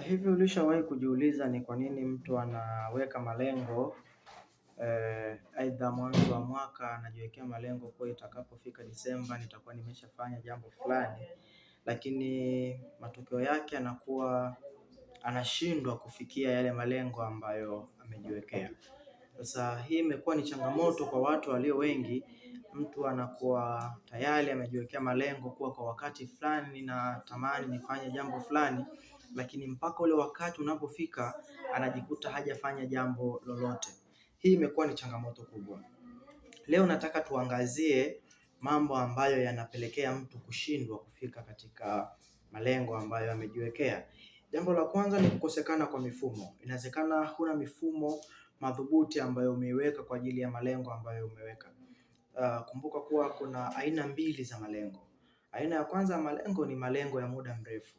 Hivi ulishawahi kujiuliza ni kwa nini mtu anaweka malengo aidha mwanzo wa mwaka anajiwekea malengo kwa itakapofika Disemba nitakuwa nimeshafanya jambo fulani, lakini matokeo yake anakuwa anashindwa kufikia yale malengo ambayo amejiwekea. Sasa hii imekuwa ni changamoto kwa watu walio wengi. Mtu anakuwa tayari amejiwekea malengo kuwa kwa wakati fulani na tamani nifanye jambo fulani, lakini mpaka ule wakati unapofika anajikuta hajafanya jambo lolote. Hii imekuwa ni changamoto kubwa. Leo nataka tuangazie mambo ambayo yanapelekea mtu kushindwa kufika katika malengo ambayo amejiwekea. Jambo la kwanza ni kukosekana kwa mifumo. Inawezekana huna mifumo madhubuti ambayo umeiweka kwa ajili ya malengo ambayo umeweka. Kumbuka kuwa kuna aina mbili za malengo. Aina ya kwanza ya malengo ni malengo ya muda mrefu,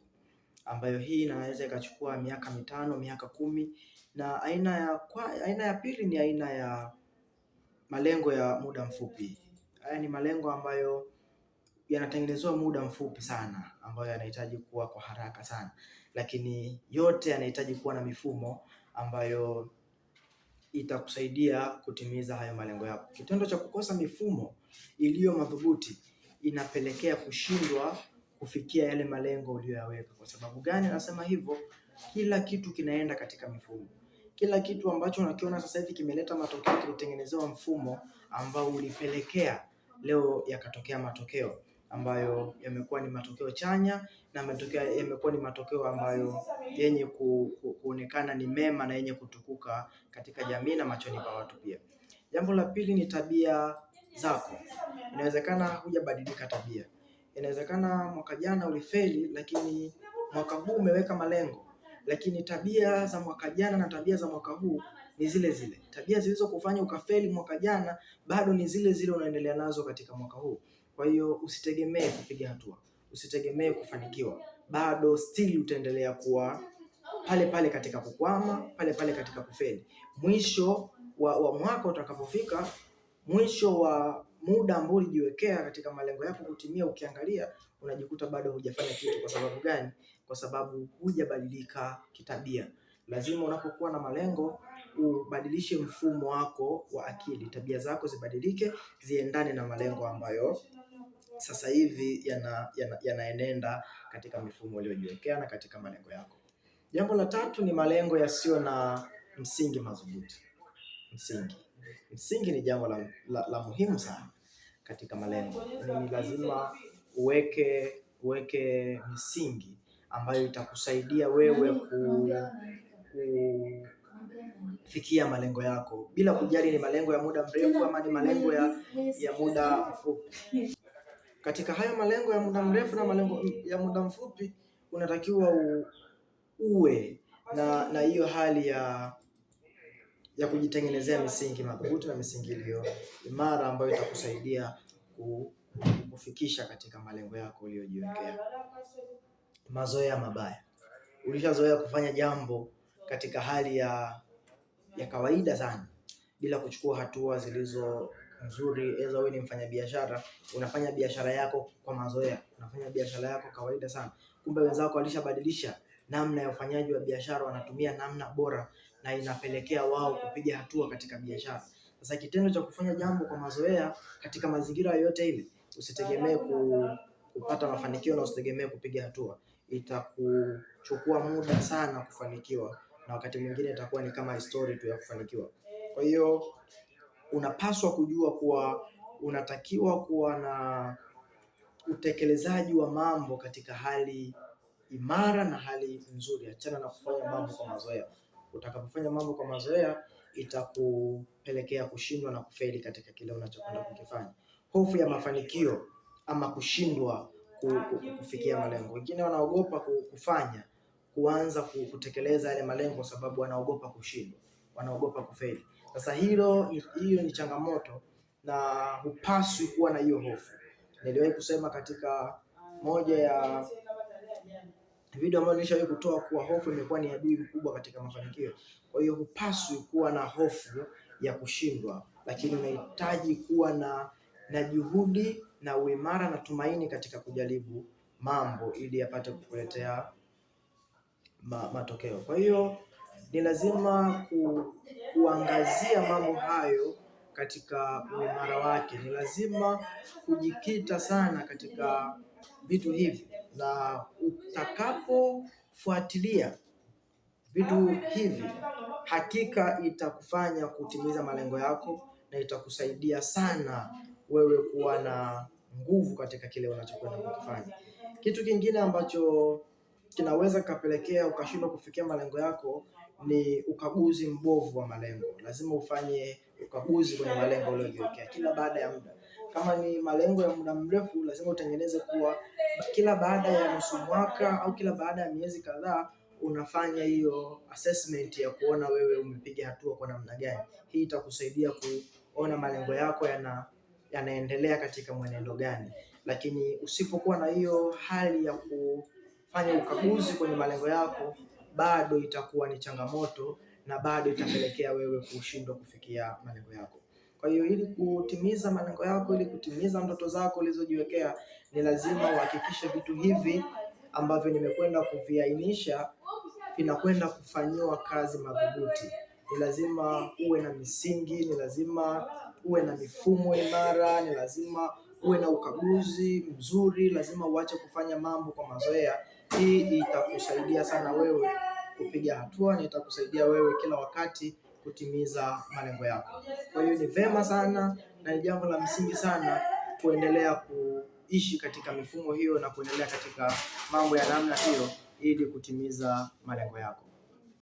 ambayo hii inaweza ikachukua miaka 5, miaka 10, na aina ya pili ni aina ya malengo ya muda mfupi. Haya ni malengo ambayo yanatengenezewa muda mfupi sana, ambayo yanahitaji kuwa kwa haraka sana, lakini yote yanahitaji kuwa na mifumo ambayo itakusaidia kutimiza hayo malengo yako. Kitendo cha kukosa mifumo iliyo madhubuti inapelekea kushindwa kufikia yale malengo uliyoyaweka. Kwa sababu gani nasema hivyo? Kila kitu kinaenda katika mifumo. Kila kitu ambacho unakiona sasa hivi kimeleta matokeo kilitengenezewa mfumo ambao ulipelekea leo yakatokea matokeo ambayo yamekuwa ni matokeo chanya, na yamekuwa ni matokeo ambayo yenye kuonekana ni mema na yenye kutukuka katika jamii na machoni pa watu pia. Jambo la pili ni tabia zako. Inawezekana hujabadilika tabia. Inawezekana mwaka jana ulifeli, lakini mwaka huu umeweka malengo, lakini tabia za mwaka jana na tabia za mwaka huu ni zile zile. Tabia zilizokufanya ukafeli mwaka jana bado ni zile zile unaendelea nazo katika mwaka huu. Kwa hiyo usitegemee kupiga hatua, usitegemee kufanikiwa, bado still utaendelea kuwa pale pale katika kukwama, pale pale katika kufeli. Mwisho wa mwaka utakapofika, mwisho wa muda ambao ulijiwekea katika malengo yako kutimia, ukiangalia unajikuta bado hujafanya kitu. Kwa sababu gani? Kwa sababu hujabadilika kitabia. Lazima unapokuwa na malengo ubadilishe mfumo wako wa akili, tabia zako zibadilike ziendane na malengo ambayo sasa hivi yanaenenda katika mifumo uliyojiwekea na katika malengo yako. Jambo la tatu ni malengo yasiyo na msingi madhubuti. Msingi ni jambo la muhimu sana katika malengo. Ni lazima uweke misingi ambayo itakusaidia wewe kufikia malengo yako, bila kujali ni malengo ya muda mrefu ama ni malengo ya muda mfupi. Katika hayo malengo ya muda mrefu na malengo ya muda mfupi, unatakiwa uwe na hiyo hali ya kujitengenezea misingi madhubuti na misingi iliyo imara ambayo itakusaidia kufikisha katika malengo yako uliyojiwekea. Mazoea mabaya. Ulishazoea kufanya jambo katika hali ya kawaida sana bila kuchukua hatua zilizo nzuri. Wewe ni mfanyabiashara, unafanya biashara yako kwa mazoea, unafanya biashara yako kawaida sana. Kumbe wenzako walishabadilisha namna ya ufanyaji wa biashara, wanatumia namna bora na inapelekea wao kupiga hatua katika biashara. Sasa kitendo cha kufanya jambo kwa mazoea katika mazingira yoyote ile, usitegemee kupata mafanikio na usitegemee kupiga hatua. Itakuchukua muda sana kufanikiwa, na wakati mwingine itakuwa ni kama story tu ya kufanikiwa. Kwa hiyo unapaswa kujua kuwa unatakiwa kuwa na utekelezaji wa mambo katika hali imara na hali nzuri. Achana na kufanya mambo kwa mazoea. Utakapofanya mambo kwa mazoea itakupelekea kushindwa na kufeli katika kile unachokwenda kukifanya. Hofu ya mafanikio ama kushindwa kufikia malengo. Wengine wanaogopa kuanza kutekeleza yale malengo kwa sababu wanaogopa kushindwa, wanaogopa kufeli. Sasa hiyo ni changamoto na hupaswi kuwa na hiyo hofu. Niliwahi kusema katika moja ya video ambayo nilishawahi kutoa kuwa hofu imekuwa ni adui mkubwa katika mafanikio. Kwa hiyo hupaswi kuwa na hofu ya kushindwa, lakini unahitaji kuwa na juhudi na uimara na tumaini katika kujaribu mambo ili yapate kukuletea matokeo. Kwa hiyo ni lazima kuangazia mambo hayo katika uimara wake. Ni lazima kujikita sana katika vitu hivi, na utakapofuatilia vitu hivi hakika itakufanya kutimiza malengo yako na itakusaidia sana wewe kuwa na nguvu katika kile unachokwenda kufanya. Kitu kingine ambacho kinaweza kapelekea ukashindwa kufikia malengo yako ni ukaguzi mbovu wa malengo. Lazima ufanye ukaguzi kwenye malengo uliyojiwekea kila baada ya muda. Kama ni malengo ya muda mrefu, lazima utengeneze kuwa kila baada ya nusu mwaka au kila baada ya miezi kadhaa unafanya hiyo assessment ya kuona wewe umepiga hatua kwa namna gani. Hii itakusaidia kuona malengo yako yanaendelea katika mwenendo gani. Lakini usipokuwa na hiyo hali ya kufanya ukaguzi kwenye malengo yako, bado itakuwa ni changamoto na bado itapelekea wewe kushindwa kufikia malengo yako. Kwa hiyo ili kutimiza malengo yako, ili kutimiza ndoto zako ulizojiwekea, ni lazima uhakikishe vitu hivi ambavyo nimekwenda kuviainisha vinakwenda kufanyiwa kazi madhubuti. Ni lazima uwe na misingi, ni lazima uwe na mifumo imara, ni lazima uwe na ukaguzi mzuri, lazima uache kufanya mambo kwa mazoea. Hii itakusaidia sana wewe kupiga hatua na itakusaidia wewe kila wakati kutimiza malengo yako. Kwa hiyo ni vema sana na ni jambo la msingi sana kuendelea kuishi katika mifumo hiyo na kuendelea katika mambo ya namna hiyo ili kutimiza malengo yako.